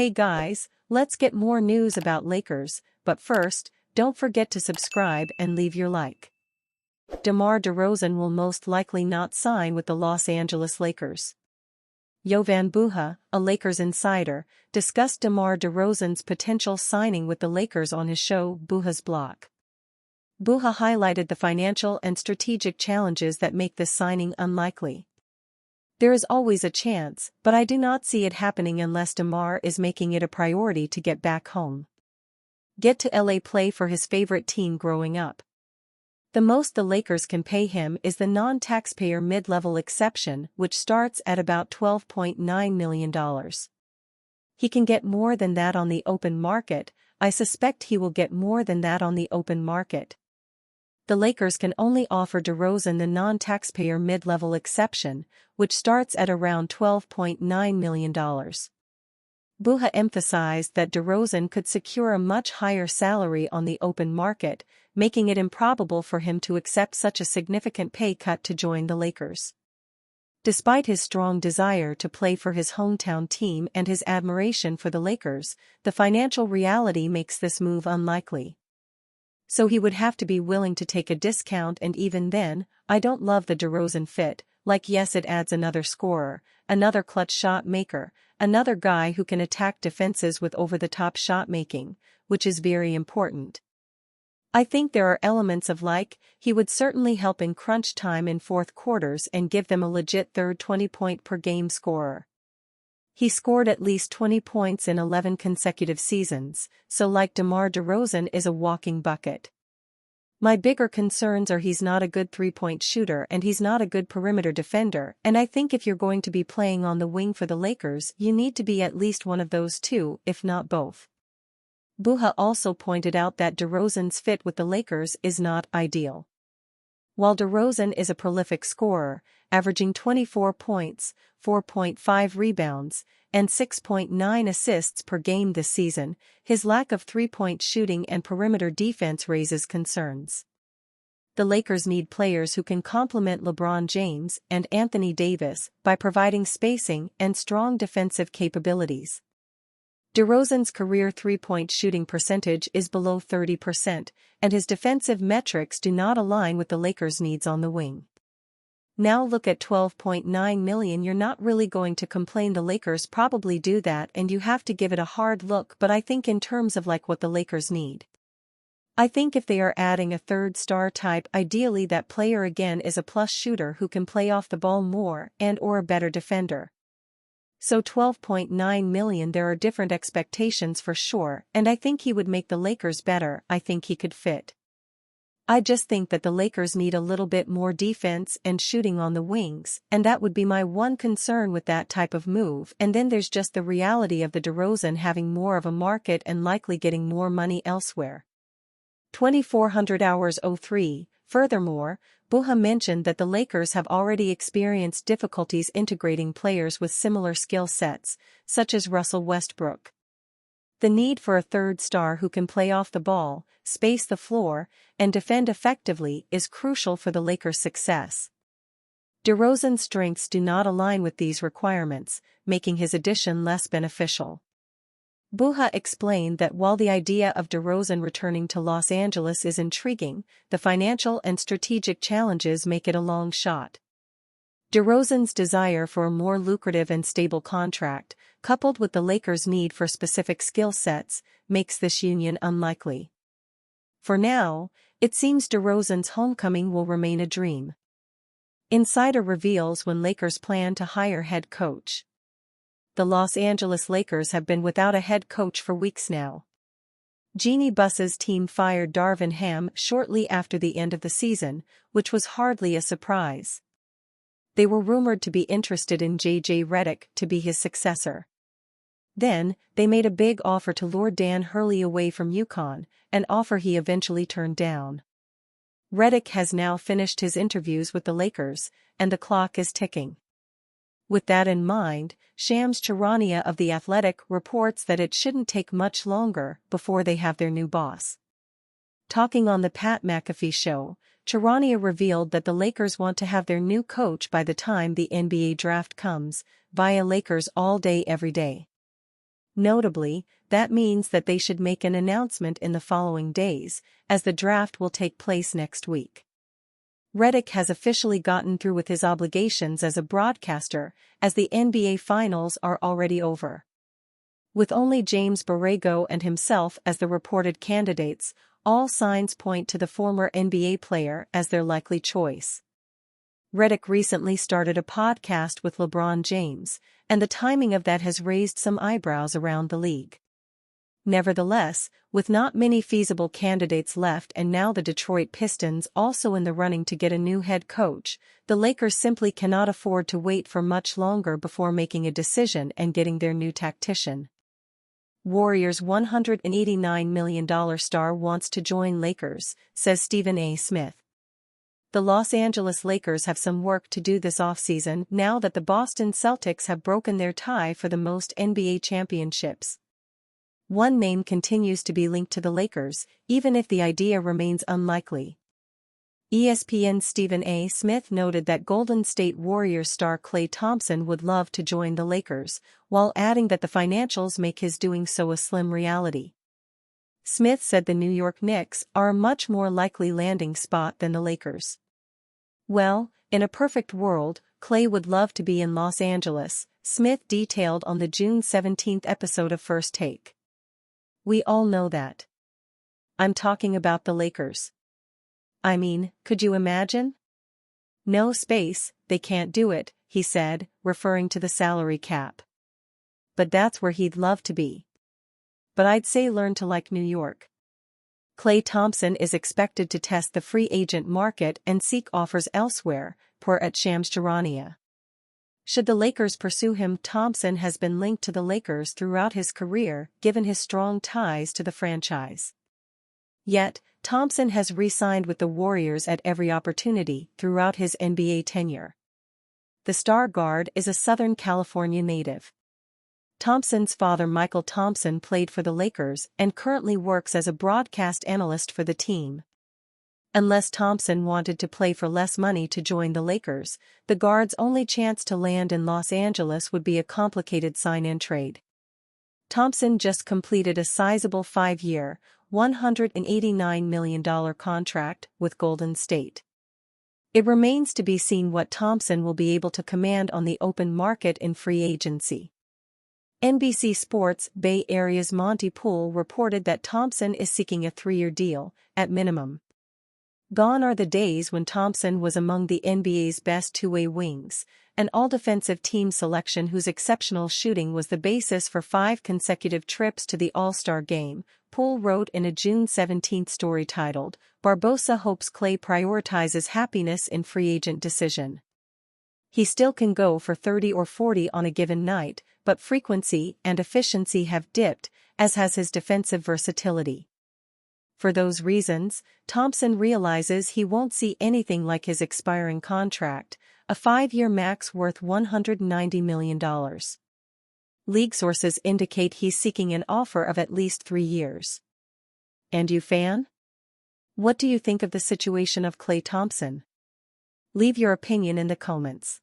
Hey guys, let's get more news about Lakers, but first, don't forget to subscribe and leave your like. DeMar DeRozan will most likely not sign with the Los Angeles Lakers. Jovan Buha, a Lakers insider, discussed DeMar DeRozan's potential signing with the Lakers on his show Buha's Block. Buha highlighted the financial and strategic challenges that make this signing unlikely. There is always a chance, but I do not see it happening unless DeMar is making it a priority to get back home. Get to LA play for his favorite team growing up. The most the Lakers can pay him is the non-taxpayer mid-level exception, which starts at about $12.9 million. He can get more than that on the open market. I suspect he will get more than that on the open market. The Lakers can only offer DeRozan the non-taxpayer mid-level exception, which starts at around $12.9 million. Buha emphasized that DeRozan could secure a much higher salary on the open market, making it improbable for him to accept such a significant pay cut to join the Lakers. Despite his strong desire to play for his hometown team and his admiration for the Lakers, the financial reality makes this move unlikely. So he would have to be willing to take a discount, and even then, I don't love the DeRozan fit. Like, yes, it adds another scorer, another clutch shot maker, another guy who can attack defenses with over-the-top shot making, which is very important. I think there are elements of he would certainly help in crunch time in fourth quarters and give them a legit third 20-point-per-game scorer. He scored at least 20 points in 11 consecutive seasons, so DeMar DeRozan is a walking bucket. My bigger concerns are he's not a good three-point shooter and he's not a good perimeter defender, and I think if you're going to be playing on the wing for the Lakers, you need to be at least one of those two, if not both. Buha also pointed out that DeRozan's fit with the Lakers is not ideal. While DeRozan is a prolific scorer, averaging 24 points, 4.5 rebounds, and 6.9 assists per game this season, his lack of three-point shooting and perimeter defense raises concerns. The Lakers need players who can complement LeBron James and Anthony Davis by providing spacing and strong defensive capabilities. DeRozan's career three-point shooting percentage is below 30%, and his defensive metrics do not align with the Lakers' needs on the wing. Now look at $12.9 million. You're not really going to complain. The Lakers probably do that, and you have to give it a hard look, but I think in terms of what the Lakers need. I think if they are adding a third star type, ideally that player again is a plus shooter who can play off the ball more and/or a better defender. So $12.9 million, there are different expectations for sure, and I think he would make the Lakers better. I think he could fit. I just think that the Lakers need a little bit more defense and shooting on the wings, and that would be my one concern with that type of move. And then there's just the reality of the DeRozan having more of a market and likely getting more money elsewhere. 2400 hours 03. Furthermore, Buha mentioned that the Lakers have already experienced difficulties integrating players with similar skill sets, such as Russell Westbrook. The need for a third star who can play off the ball, space the floor, and defend effectively is crucial for the Lakers' success. DeRozan's strengths do not align with these requirements, making his addition less beneficial. Buha explained that while the idea of DeRozan returning to Los Angeles is intriguing, the financial and strategic challenges make it a long shot. DeRozan's desire for a more lucrative and stable contract, coupled with the Lakers' need for specific skill sets, makes this union unlikely. For now, it seems DeRozan's homecoming will remain a dream. Insider reveals when Lakers plan to hire head coach. The Los Angeles Lakers have been without a head coach for weeks now. Jeanie Buss's team fired Darvin Ham shortly after the end of the season, which was hardly a surprise. They were rumored to be interested in J.J. Redick to be his successor. Then, they made a big offer to lure Dan Hurley away from UConn, an offer he eventually turned down. Redick has now finished his interviews with the Lakers, and the clock is ticking. With that in mind, Shams Charania of The Athletic reports that it shouldn't take much longer before they have their new boss. Talking on the Pat McAfee show, Charania revealed that the Lakers want to have their new coach by the time the NBA draft comes, via Lakers all day every day. Notably, that means that they should make an announcement in the following days, as the draft will take place next week. Redick has officially gotten through with his obligations as a broadcaster, as the NBA Finals are already over. With only James Borrego and himself as the reported candidates, all signs point to the former NBA player as their likely choice. Redick recently started a podcast with LeBron James, and the timing of that has raised some eyebrows around the league. Nevertheless, with not many feasible candidates left and now the Detroit Pistons also in the running to get a new head coach, the Lakers simply cannot afford to wait for much longer before making a decision and getting their new tactician. Warriors' $189 million star wants to join Lakers, says Stephen A. Smith. The Los Angeles Lakers have some work to do this offseason now that the Boston Celtics have broken their tie for the most NBA championships. One name continues to be linked to the Lakers, even if the idea remains unlikely. ESPN's Stephen A. Smith noted that Golden State Warriors star Klay Thompson would love to join the Lakers, while adding that the financials make his doing so a slim reality. Smith said the New York Knicks are a much more likely landing spot than the Lakers. Well, in a perfect world, Klay would love to be in Los Angeles, Smith detailed on the June 17 episode of First Take. We all know that. I'm talking about the Lakers. I mean, could you imagine? No space, they can't do it, he said, referring to the salary cap. But that's where he'd love to be. But I'd say learn to like New York. Klay Thompson is expected to test the free agent market and seek offers elsewhere, per at Shams Charania. Should the Lakers pursue him, Thompson has been linked to the Lakers throughout his career, given his strong ties to the franchise. Yet, Thompson has re-signed with the Warriors at every opportunity throughout his NBA tenure. The star guard is a Southern California native. Thompson's father Michael Thompson played for the Lakers and currently works as a broadcast analyst for the team. Unless Thompson wanted to play for less money to join the Lakers, the guard's only chance to land in Los Angeles would be a complicated sign-in trade. Thompson just completed a sizable 5-year, $189 million contract with Golden State. It remains to be seen what Thompson will be able to command on the open market in free agency. NBC Sports' Bay Area's Monty Poole reported that Thompson is seeking a 3-year deal, at minimum. Gone are the days when Thompson was among the NBA's best two-way wings, an all-defensive team selection whose exceptional shooting was the basis for 5 consecutive trips to the All-Star game, Poole wrote in a June 17 story titled, Barbosa hopes Klay prioritizes happiness in free agent decision. He still can go for 30 or 40 on a given night, but frequency and efficiency have dipped, as has his defensive versatility. For those reasons, Thompson realizes he won't see anything like his expiring contract, a 5-year max worth $190 million. League sources indicate he's seeking an offer of at least 3 years. And you, fan? What do you think of the situation of Klay Thompson? Leave your opinion in the comments.